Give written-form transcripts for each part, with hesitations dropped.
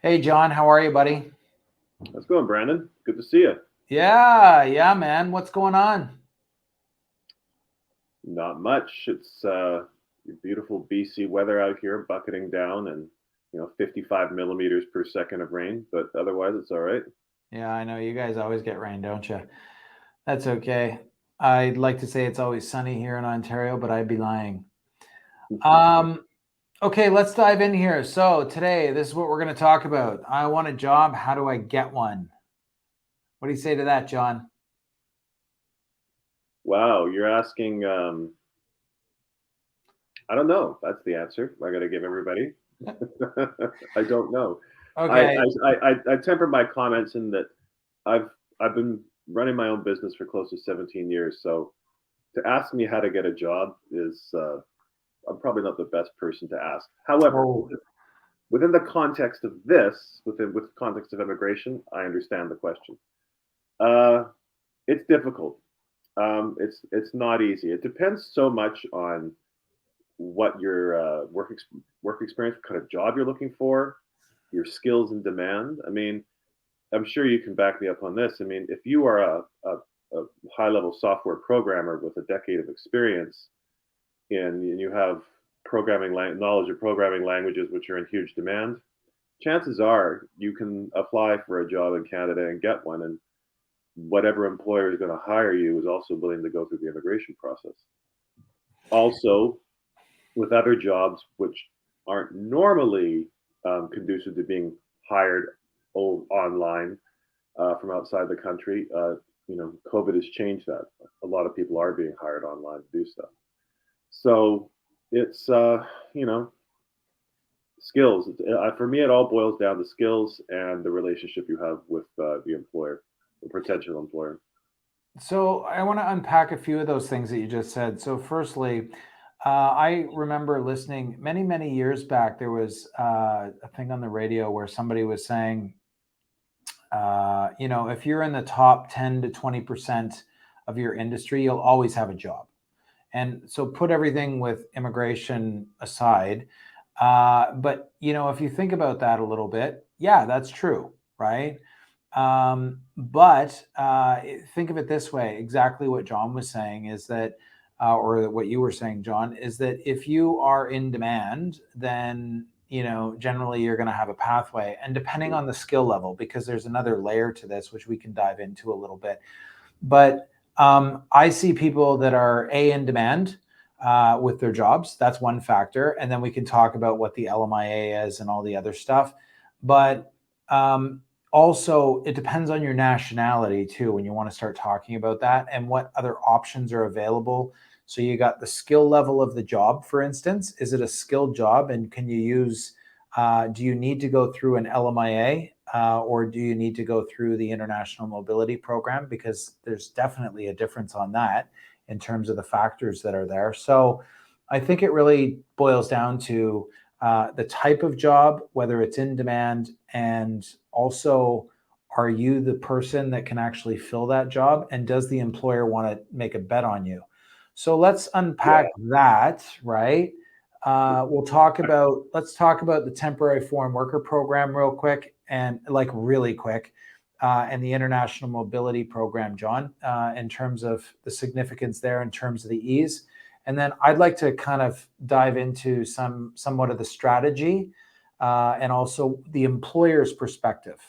Hey, John, how are you, buddy? How's it going, Brandon? Good to see you. Yeah, man. What's going on? Not much. It's beautiful BC weather out here, bucketing down, and 55 millimeters per second of rain. But otherwise, it's all right. Yeah, I know you guys always get rain, don't you? That's okay. I'd like to say it's always sunny here in Ontario, but I'd be lying. Um, okay, let's dive in here. So, today, this is what we're going to talk about. I want a job. How do I get one? What do you say to that, John? Wow, you're asking. I don't know. That's the answer. I got to give everybody. I don't know. I, Okay. I temper my comments in that I've I've been running my own business for close to 17 years. So to ask me how to get a job is I'm probably not the best person to ask. However, Oh, within the context of this, with the context of immigration, I understand the question. Uh, it's difficult. It's not easy. It depends so much on what your work experience, what kind of job you're looking for, your skills and demand. I mean, I'm sure you can back me up on this. I mean, if you are a high level software programmer with a decade of experience and you have knowledge of programming languages which are in huge demand, chances are you can apply for a job in Canada and get one, and whatever employer is going to hire you is also willing to go through the immigration process. Also, with other jobs which aren't normally conducive to being hired online from outside the country, COVID has changed that. A lot of people are being hired online to do stuff. So it's you know skills. For me, it all boils down to skills and the relationship you have with the employer, the potential employer. so I want to unpack a few of those things that you just said. So, firstly, I remember listening many, many years back. There was a thing on the radio where somebody was saying, if you're in the top 10 to 20% of your industry, you'll always have a job. And so, put everything with immigration aside. But, if you think about that a little bit, yeah, that's true, right? But think of it this way, exactly what John was saying is that, or what you were saying, John, is that if you are in demand, then, generally you're going to have a pathway. And depending on the skill level, because there's another layer to this, which we can dive into a little bit. But I see people that are in demand with their jobs. That's one factor. And then we can talk about what the LMIA is and all the other stuff. But also, it depends on your nationality too when you want to start talking about that and what other options are available. So you got the skill level of the job, for instance. Is it a skilled job, and can you use? Do you need to go through an LMIA, or do you need to go through the International Mobility Program? Because there's definitely a difference on that in terms of the factors that are there. So I think it really boils down to the type of job, whether it's in demand, and also, are you the person that can actually fill that job? And does the employer want to make a bet on you? So let's unpack Yeah. that, right? Let's talk about the temporary foreign worker program real quick, and like really quick, and the international mobility program, John, in terms of the significance there, in terms of the ease. And then I'd like to kind of dive into somewhat of the strategy, and also the employer's perspective.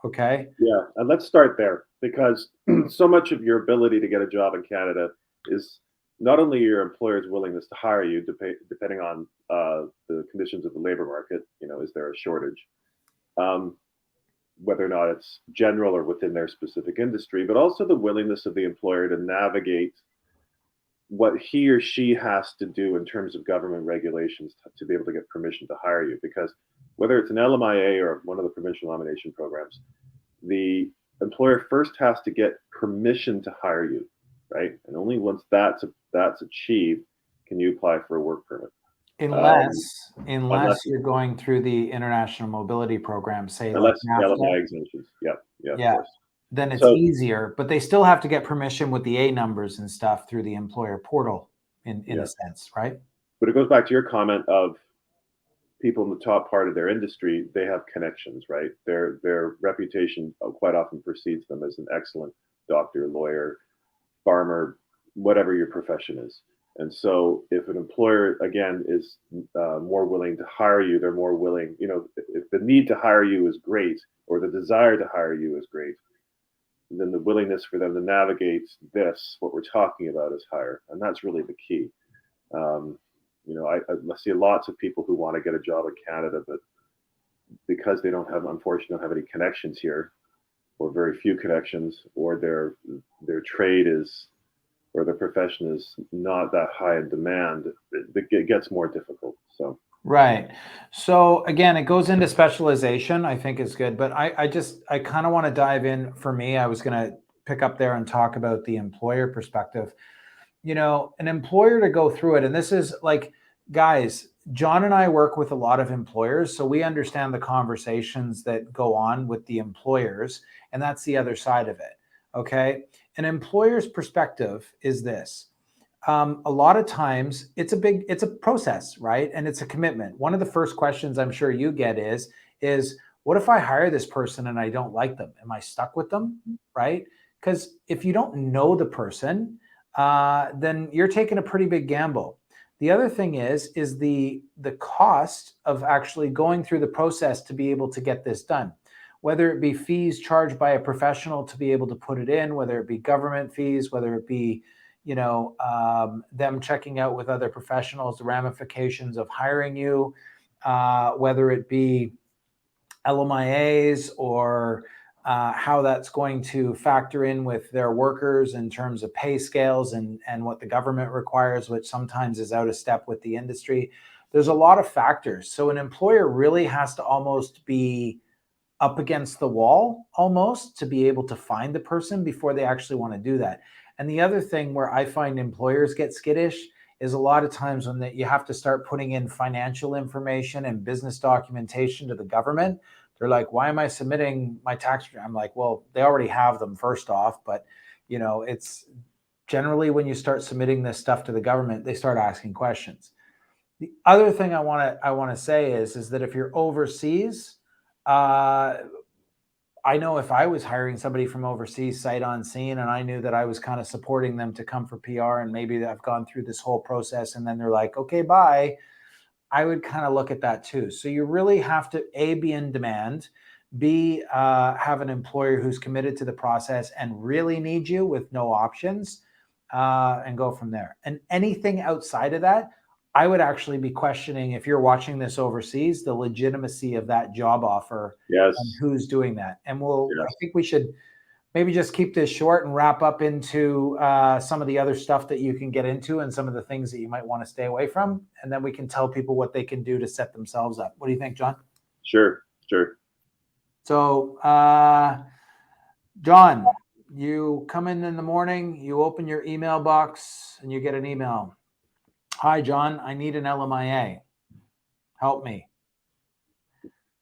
Okay. Yeah, and let's start there because so much of your ability to get a job in Canada is not only your employer's willingness to hire you, depending on the conditions of the labor market. Is there a shortage? Um, whether or not it's general or within their specific industry, but also the willingness of the employer to navigate what he or she has to do in terms of government regulations to be able to get permission to hire you. Because whether it's an LMIA or one of the provincial nomination programs, the employer first has to get permission to hire you, right? And only once that's achieved can you apply for a work permit. Um, Unless unless you're going through the international mobility program, say like unless NAFTA, LMI exemptions, yeah, yeah, of yeah, course. then it's So easier. But they still have to get permission with the A numbers and stuff through the employer portal, in a yeah, sense, right? but it goes back to your comment of people in the top part of their industry, they have connections, right? Their reputation quite often precedes them as an excellent doctor, lawyer, farmer, whatever your profession is. And so, if an employer again is more willing to hire you, they're more willing. If the need to hire you is great, or the desire to hire you is great, then the willingness for them to navigate what we're talking about, is higher, and that's really the key. Um, I see lots of people who want to get a job in Canada, but because they unfortunately, don't have any connections here, or very few connections, or their trade is, or their profession is not that high in demand, it gets more difficult. So. Right. So again, it goes into specialization, I think is good, but I kind of want to dive in. For me, I was going to pick up there and talk about the employer perspective. An employer, to go through it, and this is like, guys, John and I work with a lot of employers, so we understand the conversations that go on with the employers, and that's the other side of it. Okay. An employer's perspective is this. A lot of times it's a process, right? And it's a commitment. One of the first questions I'm sure you get is what if I hire this person and I don't like them? Am I stuck with them? Right? Because if you don't know the person, then you're taking a pretty big gamble. The other thing is the cost of actually going through the process to be able to get this done, whether it be fees charged by a professional to be able to put it in, whether it be government fees, whether it be them checking out with other professionals, the ramifications of hiring you, whether it be LMIAs, or how that's going to factor in with their workers in terms of pay scales and what the government requires, which sometimes is out of step with the industry. There's a lot of factors. So an employer really has to almost be up against the wall almost to be able to find the person before they actually want to do that. And the other thing where I find employers get skittish is a lot of times when you have to start putting in financial information and business documentation to the government. They're like, why am I submitting my tax return? I'm like, well, they already have them, first off. But, it's generally when you start submitting this stuff to the government, they start asking questions. The other thing I want to say is that if you're overseas, I know if I was hiring somebody from overseas sight unseen, and I knew that I was kind of supporting them to come for PR, and maybe I've gone through this whole process and then they're like, okay, bye, I would kind of look at that too. So you really have to be in demand, have an employer who's committed to the process and really need you with no options, and go from there. And anything outside of that, I would actually be questioning, if you're watching this overseas, the legitimacy of that job offer. Yes. And who's doing that. And Yes. I think we should maybe just keep this short and wrap up into some of the other stuff that you can get into and some of the things that you might want to stay away from. And then we can tell people what they can do to set themselves up. What do you think, John? Sure. So, John, you come in the morning, you open your email box and you get an email. Hi, John, I need an LMIA. Help me.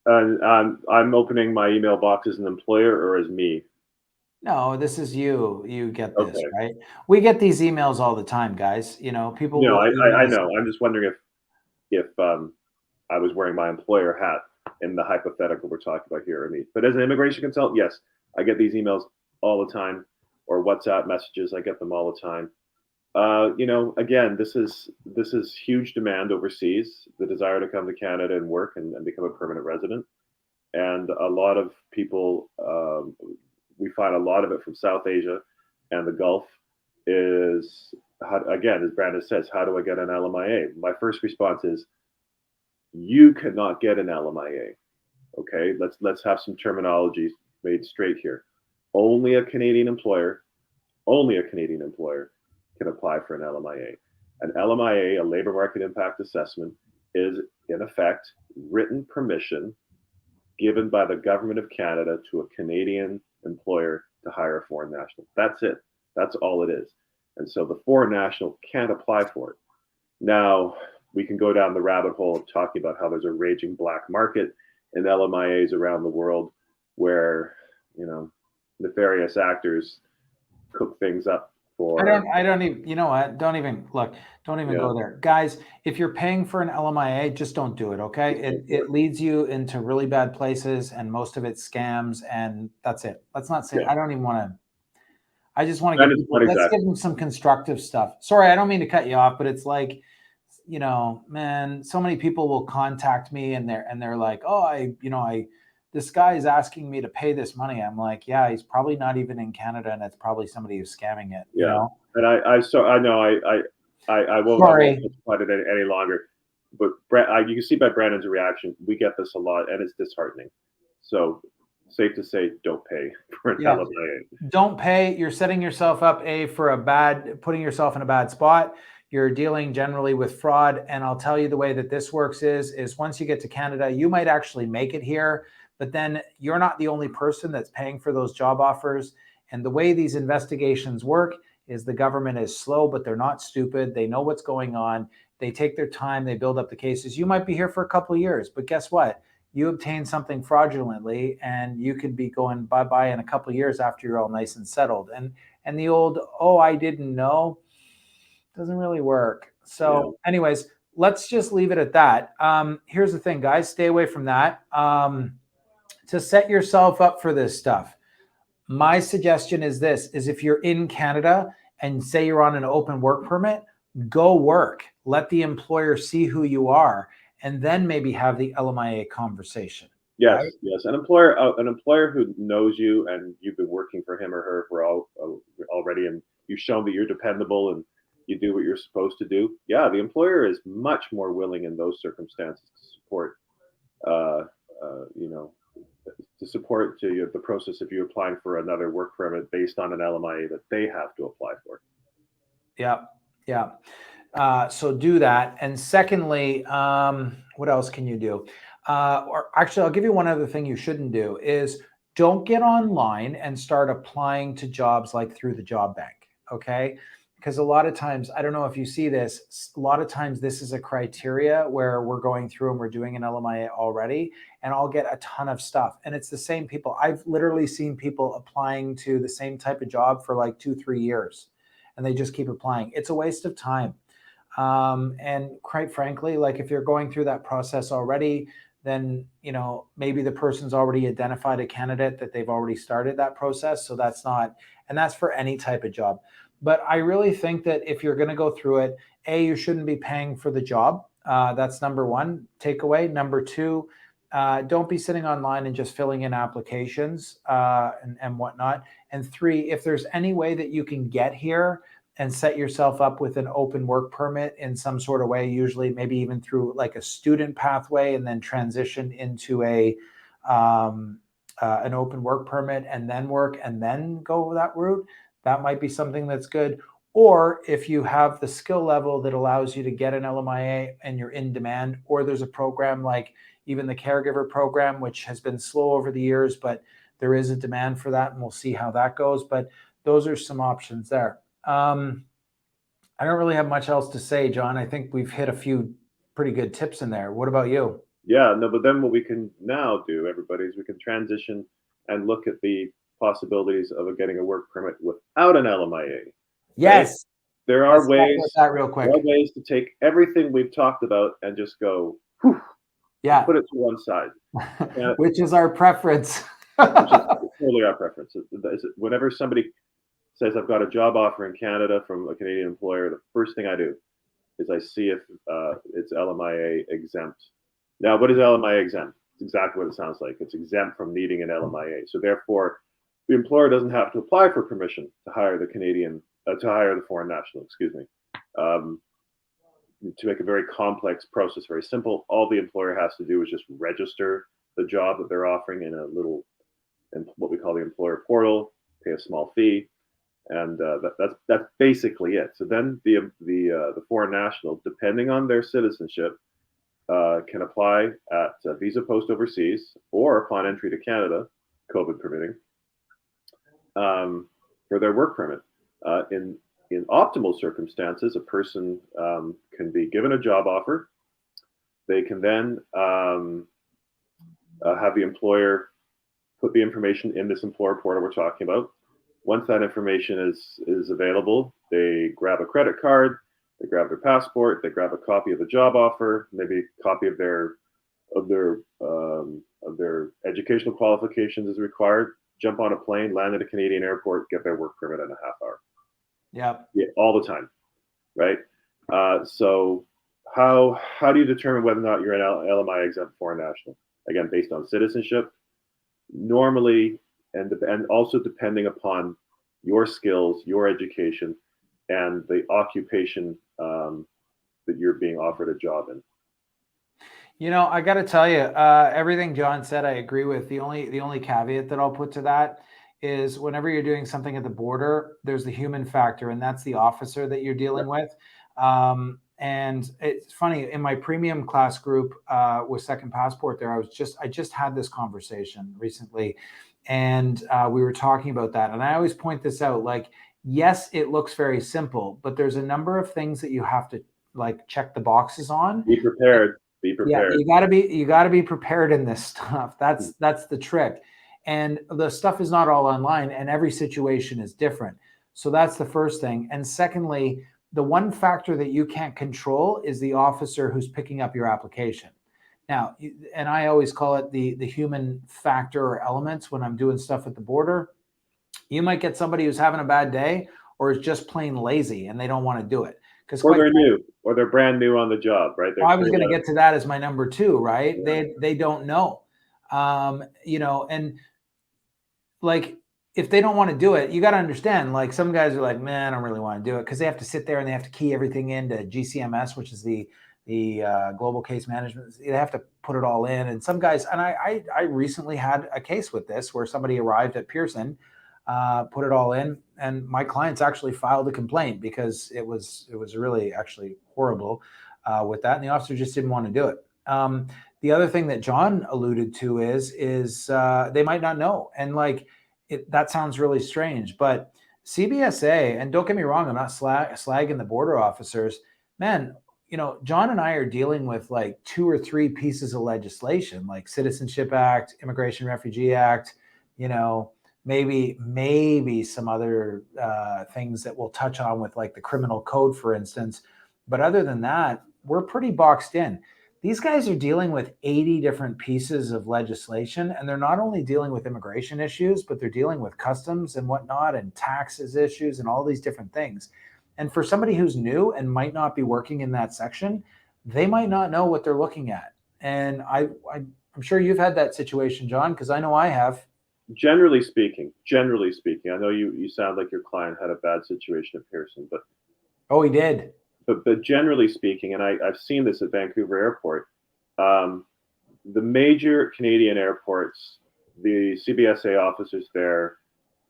I'm opening my email box as an employer or as me? No, this is you. You get this, Okay. right? We get these emails all the time, guys. People will email I us. know. I'm just wondering if I was wearing my employer hat in the hypothetical we're talking about here, or me. But as an immigration consultant, yes, I get these emails all the time, or WhatsApp messages. I get them all the time. Again, this is huge demand overseas, the desire to come to Canada and work and become a permanent resident. And a lot of people, we find a lot of it from South Asia and the Gulf, is, again, as Brandon says, how do I get an LMIA? My first response is, you cannot get an LMIA. Okay, let's have some terminology made straight here. Only a Canadian employer can apply for an LMIA. An LMIA, a labor market impact assessment, is in effect written permission given by the government of Canada to a Canadian employer to hire a foreign national. That's it. That's all it is. And so the foreign national can't apply for it. Now, we can go down the rabbit hole of talking about how there's a raging black market in LMIAs around the world where, nefarious actors cook things up for. I don't even, you know what? Don't even look, don't even Yeah, go there. Guys, if you're paying for an LMIA, just don't do it, okay? just go for It it. leads you into really bad places and most of it's scams and that's it. Let's not say, Yeah, I don't even want to, I just want to that give is people, not let's exactly. give them some constructive stuff. Sorry, I don't mean to cut you off, but it's like, you know, man, so many people will contact me and they're like, oh, this guy is asking me to pay this money. I'm like, yeah, he's probably not even in Canada and it's probably somebody who's scamming it, you Yeah, know? and I know I won't Sorry. multiply it any longer. But you can see by Brandon's reaction, we get this a lot, and it's disheartening. So safe to say, don't pay for an Yeah. LMIA. Don't pay. You're setting yourself up for a bad, putting yourself in a bad spot. You're dealing generally with fraud. And I'll tell you the way that this works is once you get to Canada, you might actually make it here, but then you're not the only person that's paying for those job offers. And the way these investigations work is the government is slow, but they're not stupid. They know what's going on. They take their time. They build up the cases. You might be here for a couple of years, but guess what? You obtain something fraudulently and you could be going bye-bye in a couple of years after you're all nice and settled. And the old, oh, I didn't know, doesn't really work. Yeah, So anyways, let's just leave it at that. Here's the thing, guys, stay away from that. To set yourself up for this stuff, my suggestion is this, is if you're in Canada and say you're on an open work permit, go work. Let the employer see who you are and then maybe have the LMIA conversation, yes, right? yes. An employer who knows you and you've been working for him or her for already, and you've shown that you're dependable and you do what you're supposed to do. Yeah, the employer is much more willing in those circumstances to support, uh, you know, to support the process of you applying for another work permit based on an LMIA that they have to apply for. Yeah. Yeah. So do that. And secondly, what else can you do? Or actually, I'll give you one other thing you shouldn't do is don't get online and start applying to jobs like through the job bank. Okay. Because a lot of times, I don't know if you see this, a lot of times this is a criteria where we're going through and we're doing an LMIA already, and I'll get a ton of stuff. And it's the same people. I've literally seen people applying to the same type of job for like 2, 3 years, and they just keep applying. It's a waste of time. And quite frankly, like if you're going through that process already, then maybe the person's already identified a candidate that they've already started that process. So that's not, and that's for any type of job. But I really think that if you're going to go through it, you shouldn't be paying for the job. That's number one takeaway. Number two, don't be sitting online and just filling in applications and whatnot. And three, if there's any way that you can get here and set yourself up with an open work permit in some sort of way, usually maybe even through like a student pathway, and then transition into an open work permit and then work and then go that route. That might be something that's good. Or if you have the skill level that allows you to get an LMIA and you're in demand, or there's a program like even the caregiver program, which has been slow over the years, but there is a demand for that, and we'll see how that goes. But those are some options there. I don't really have much else to say, John. I think we've hit a few pretty good tips in there. What about you? Yeah, no, but then what we can now do, everybody, is we can transition and look at the possibilities of getting a work permit without an LMIA. Right? Yes. There Let's are talk about ways. that real There are quick. ways to take everything we've talked about and just go, whew, and Yeah. put it to one side. And Which is our preference. which is totally our preference. Whenever somebody says I've got a job offer in Canada from a Canadian employer, the first thing I do is I see if it's LMIA exempt. Now, what is LMIA exempt? It's exactly what it sounds like. It's exempt from needing an LMIA. So therefore, the employer doesn't have to apply for permission to hire the foreign national. Excuse me. Um, to make a very complex process very simple, all the employer has to do is just register the job that they're offering in a little, in what we call the employer portal, pay a small fee, and that's basically it. So then the foreign national, depending on their citizenship, can apply at visa post overseas or upon entry to Canada, COVID permitting, for their work permit. In optimal circumstances, a person can be given a job offer. They can then have the employer put the information in this employer portal we're talking about. Once that information is available, they grab a credit card, they grab their passport, they grab a copy of the job offer, maybe a copy of their educational qualifications is required. Jump on a plane, land at a Canadian airport, get their work permit in a half hour. Yeah. Yeah, all the time, right? So how do you determine whether or not you're an LMI exempt foreign national? Again, based on citizenship, normally, and also depending upon your skills, your education, and the occupation that you're being offered a job in. You know, I got to tell you, everything John said, I agree with. The only caveat that I'll put to that is whenever you're doing something at the border, there's the human factor, and that's the officer that you're dealing with. And it's funny, in my premium class group with Second Passport, there, I just had this conversation recently, and we were talking about that. And I always point this out, like, yes, it looks very simple, but there's a number of things that you have to like check the boxes on. Be prepared. Be Yeah, prepared. you gotta be prepared in this stuff. That's the trick. And the stuff is not all online, and every situation is different. So that's the first thing. And secondly, the one factor that you can't control is the officer who's picking up your application. Now, and I always call it the human factor or elements when I'm doing stuff at the border. You might get somebody who's having a bad day or is just plain lazy and they don't want to do it. Because Or they're new, or they're brand new on the job, right? I was going to get to that as my number two, right? Yeah. They don't know, and like if they don't want to do it, you got to understand. Like some guys are like, man, I don't really want to do it because they have to sit there and they have to key everything into GCMS, which is the global case management. They have to put it all in. And some guys, and I recently had a case with this where somebody arrived at Pearson, put it all in, and my clients actually filed a complaint because it was really actually horrible with that, and the officer just didn't want to do it. The other thing that John alluded to is they might not know, and like that sounds really strange, but CBSA, and don't get me wrong, I'm not slagging the border officers, man. You know, John and I are dealing with like 2 or 3 pieces of legislation, like Citizenship Act, Immigration Refugee Act, you know, maybe some other things that we'll touch on with like the criminal code, for instance. But other than that, we're pretty boxed in. These guys are dealing with 80 different pieces of legislation, and they're not only dealing with immigration issues, but they're dealing with customs and whatnot and taxes issues and all these different things. And for somebody who's new and might not be working in that section, they might not know what they're looking at. And I'm sure you've had that situation, John, because I know I have. Generally speaking, I know you sound like your client had a bad situation at Pearson, but Oh, he did. but generally speaking, and I've seen this at Vancouver Airport, the major Canadian airports, the CBSA officers there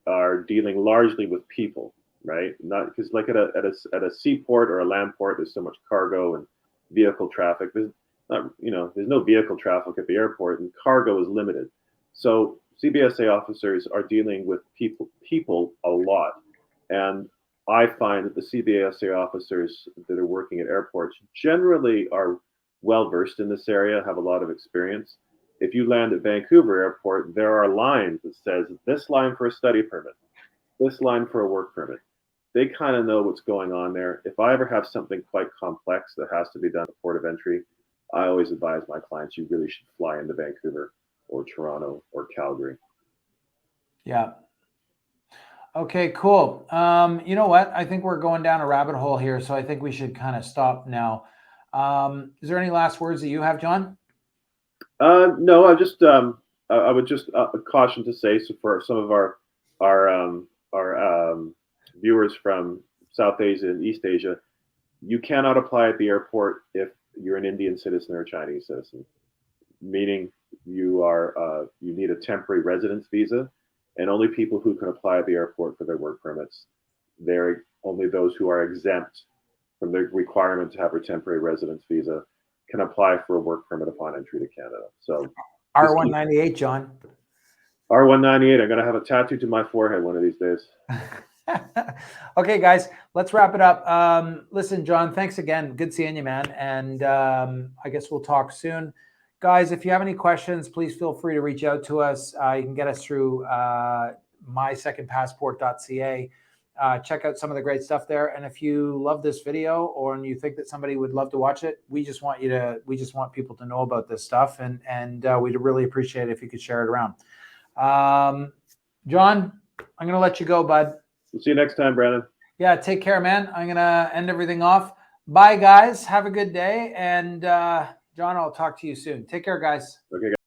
are dealing largely with people, right? Not because like at a seaport or a land port, there's so much cargo and vehicle traffic. There's not, there's no vehicle traffic at the airport, and cargo is limited. So CBSA officers are dealing with people a lot, and I find that the CBSA officers that are working at airports generally are well versed in this area, have a lot of experience. If you land at Vancouver Airport, there are lines that says this line for a study permit, this line for a work permit. They kind of know what's going on there. If I ever have something quite complex that has to be done at the port of entry, I always advise my clients you really should fly into Vancouver or Toronto or Calgary. Yeah. Okay, cool. You know what? I think we're going down a rabbit hole here, so I think we should kind of stop now. Is there any last words that you have, John? No, I would just caution to say, so for some of our viewers from South Asia and East Asia, you cannot apply at the airport if you're an Indian citizen or a Chinese citizen, meaning you need a temporary residence visa, and only people who can apply at the airport for their work permits, they're only those who are exempt from the requirement to have a temporary residence visa can apply for a work permit upon entry to Canada. So R198, John. R198, I'm going to have a tattoo to my forehead one of these days. Okay, guys, let's wrap it up. Listen, John, thanks again. Good seeing you, man. And I guess we'll talk soon. Guys, if you have any questions, please feel free to reach out to us. You can get us through mysecondpassport.ca. Check out some of the great stuff there. And if you love this video or and you think that somebody would love to watch it, we just want people to know about this stuff. And we'd really appreciate it if you could share it around. John, I'm going to let you go, bud. We'll see you next time, Brandon. Yeah, take care, man. I'm going to end everything off. Bye, guys. Have a good day. And John, I'll talk to you soon. Take care, guys. Okay, guys.